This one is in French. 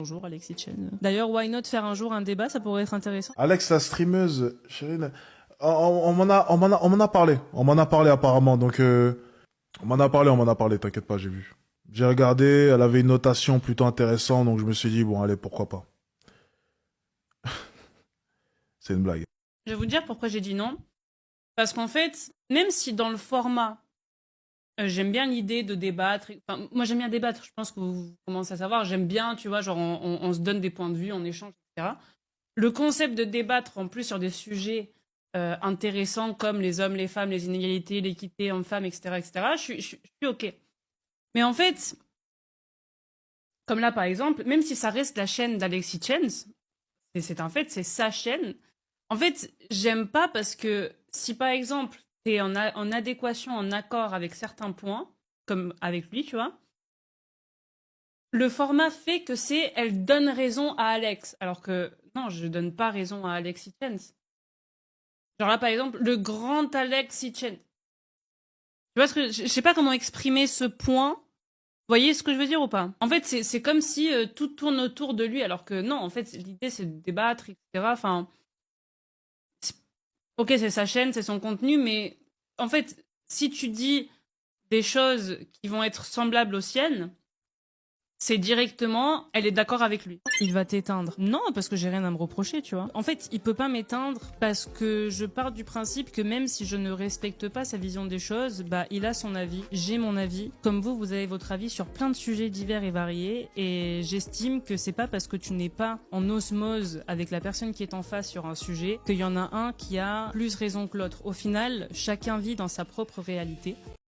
Bonjour Alexis Chen. D'ailleurs, why not faire un jour un débat, ça pourrait être intéressant. Alex, la streameuse, Chérine, on m'en a parlé. On m'en a parlé apparemment. Donc, on m'en a parlé, t'inquiète pas, j'ai vu. J'ai regardé, elle avait une notation plutôt intéressante, donc je me suis dit, bon, allez, pourquoi pas. C'est une blague. Je vais vous dire pourquoi j'ai dit non. Parce qu'en fait, même si dans le format, j'aime bien l'idée de débattre. Enfin, moi, j'aime bien débattre. Je pense que vous commencez à savoir. J'aime bien, tu vois, genre, on se donne des points de vue, on échange, etc. Le concept de débattre, en plus, sur des sujets intéressants comme les hommes, les femmes, les inégalités, l'équité homme-femme, etc., etc., je suis OK. Mais en fait, comme là, par exemple, même si ça reste la chaîne d'Alexis Chens, et c'est un fait, c'est sa chaîne. En fait, j'aime pas parce que si par exemple, t'es en adéquation, en accord avec certains points, comme avec lui, tu vois, le format fait que elle donne raison à Alex. Alors que non, je donne pas raison à Alexis Chens. Genre là, par exemple, le grand Alexis Chens. Tu vois ce que je sais pas comment exprimer ce point. Vous voyez ce que je veux dire ou pas? En fait, c'est comme si tout tourne autour de lui, alors que non, en fait, l'idée c'est de débattre, etc. Enfin, ok, c'est sa chaîne, c'est son contenu, mais en fait, si tu dis des choses qui vont être semblables aux siennes, c'est directement, elle est d'accord avec lui. Il va t'éteindre. Non, parce que j'ai rien à me reprocher, tu vois. En fait, il peut pas m'éteindre parce que je pars du principe que même si je ne respecte pas sa vision des choses, bah, il a son avis, j'ai mon avis. Comme vous avez votre avis sur plein de sujets divers et variés, et j'estime que c'est pas parce que tu n'es pas en osmose avec la personne qui est en face sur un sujet qu'il y en a un qui a plus raison que l'autre. Au final, chacun vit dans sa propre réalité.